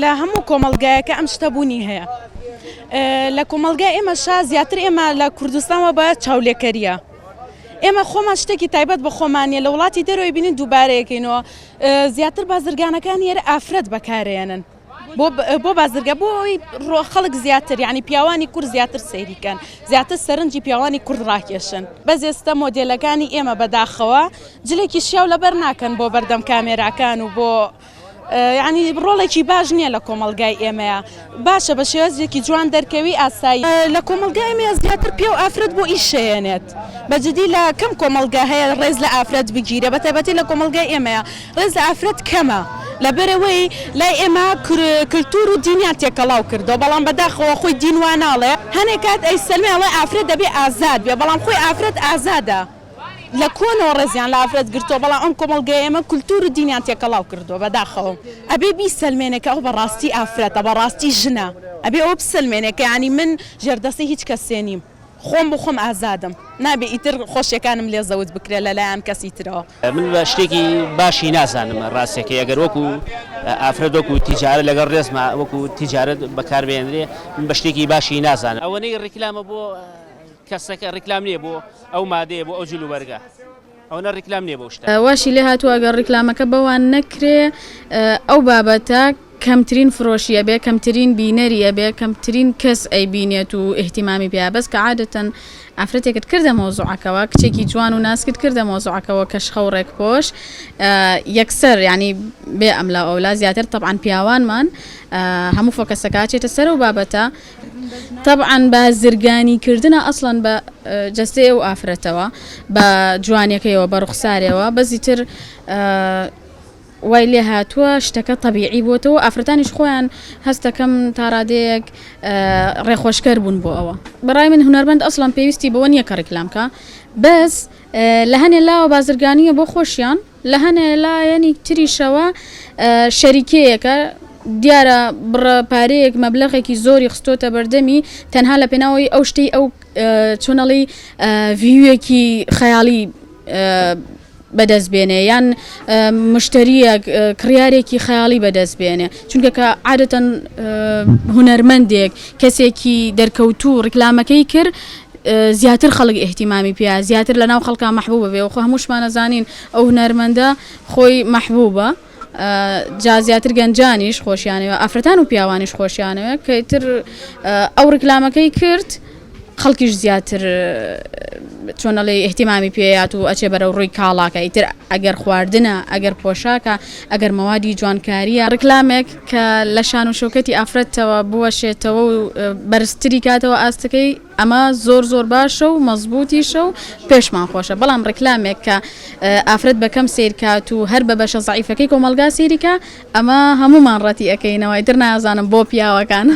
لە هەموو کۆمەڵگایەکە ئەم شتە بوونی هەیە لە کۆمەڵگای ئێمەشا زیاتر ئێمە لە کوردستانەوە بە چاولێکەریە ئێمە خۆمان شتێکی تایبەت بە خۆمانیە لە وڵاتی دەرەوەی بینین دووبارەیەکەینەوە زیاتر بازرگانەکانی ئێرە ئافرەت بەکارێنن بۆ بازرگە بۆی خەڵک زیاتر یعنی پیاوانی کورد زیاتر سەیریکەن زیاتر سەرنجی پیاوانی کورد ڕاکێشن بەس ئێستا مۆدێلەکانی ئێمە بەداخەوە جلێکی شیاو لەبەر ناکەن بۆ بەردەم کامێراکان و بۆ یعنی ڕۆڵێکی باش نییە لە کۆمەڵگای ئێمەیە باشە بە شێوەزێکی جوان دەرکەوی ئاسایی لە کۆمەڵگای ئێمە زیاتر پێ و ئافرەت بۆ ئیشەیەنێت بەجددی لە کەم کۆمەڵگا هەیە ڕێز لە ئافرەت بگیرە بە تایبەتی لە کۆمەڵگای ئێمەیە ڕێز لە ئافرەت کەمە لەبەرەوەی لای ئێمە کللتور و دینیان تێکەڵاو کردەوە بەڵام بەداخەوە خۆی دینواناڵێ هەنێک کات ئەی سەلمێڵێ ئافرەت دەبێ ئازاد بێ بەڵام خۆی ئافرەت ئازادە لە کۆنەوە ڕێزیان لە ئافرەت گرتووە بەڵام ئەم کۆمەڵگای ئێمە کللتور و دینیان تێکەڵاو کردووە بەداخەوە ئەبێ بیسەلمێنێکە ئەو بەڕاستی ئافرەتە بەڕاستی ژنە ئەبێ ئەو بسەلمێنێکە ینی من ژێردەستی هیچ کەسێ نیم خۆم بۆ خۆم ئازادم نابێ ئیتر خۆشیەکانم لێ زەوت بکرێت لەلایەن کەسی ترەوە من بە شتێکی باشی نازانم ڕاستێکە ئەگەر وەکو ئافرەت وەکو تیجارەت لەگەڵ ڕێزمە وەکو تیجارەت بەکاربێنرێ من بە شتێکی باشی نازانم ئەوەنەی ڕیکلامە بۆ کەسەکە ڕیکلام نییە بۆ ئەو مادەیە بۆ ئەو جلوبەرگە ئەوە ڕیکلام نییە بۆ شتە واشی لێ هاتووە ئەگەر ڕیکلامەکە بەوان نەکرێ ئەو بابەتە کەمترین فرۆشیە بێ کەمترین بینەریە بێ کەمترین کەس ئەیبینێت و ئیحتیمامی پێیا بەس کە عادەتەن ئافرەتێکت کردە مۆزوعەکەەوە کچێکی جوان و ناسکت کردە مۆزوعەکەەوە کەش خەوڕێک پۆش یەکسەر ینی بێ ئەملا ئەولا زیاتر طبعاً پیاوانمان هەموو فۆکەسەکەچێتە سەر و بابەتە طبعاً بە زرگانی کردنە ئەسڵەن بە جەستەیە و ئافرەتەوە بە جوانیەکەیەوە بە ڕوخسارەوە بەزیتر وای لێ هاتووە شتەکە طبیعی بۆتەوە ئافرەتانیش خۆیان هەستەکەم تا ڕادەیەک ڕێخۆشکەر بوون بۆ ئەوە بەڕای من هونەرمەند ئەسڵان پێویستی بەوە نییە کە ڕیکلامکە بەس لە هەنێ لاوە بازرگانیە بۆ خۆشیان لە هەنێ لایەنی تریشەوە شەریکەیەکە دیارە بڕە پارەیەک مەبلەغێکی زۆری خستۆتە بەردەمی تەنها لە پێناوی ئەو شتەی ئەو چۆنەڵی ڤیوەکی خەیاڵی بەدەست بێنێ یان مشتریە کڕیارێکی خەیاڵی بەدەست بێنێ چونکە کە عادەتەن هونەرمەندێک کەسێکی دەرکەوتوو ڕیکلامەکەی کرد زیاتر خەڵک ئیحتیمامی پێیا زیاتر لە ناو خەڵکا مەحبوبە بێ خۆ هەمووشمان نەزانین ئەو هونەرمەندە خۆی مەحبوبە جا زیاتر گەنجانیش خۆشیانەوە ئافرەتان و پیاوانیش خۆشیانەوە کە ئیتر ئەو ڕیکلامەکەی کرد خەڵکیش زیاتر چۆنەڵی ئیحتیمامی پێیات و ئەچێ بەرەو ڕووی کاڵاکە ئیتر ئەگەر خواردنە ئەگەر پۆشاکە ئەگەر مەوادی جوانکاریە ڕیکلامێک کە لە شان و شۆکەتی ئافرەتەوە بوەشێتەوە و بەرزتری کاتەوە ئاستەکەی ئەمە زۆر زۆر باشە و مەزبوطیشە و پێشمان خۆشە بەڵام ڕیکلامێک کە ئافرەت بەکەم سیرکات و هەر بە بەشە زەعیفەکەی کۆمەڵگا سیریکە ئەمە هەمومان ڕەتی ئەەکەینەوە ئیتر نازانم بۆ پیاوەکان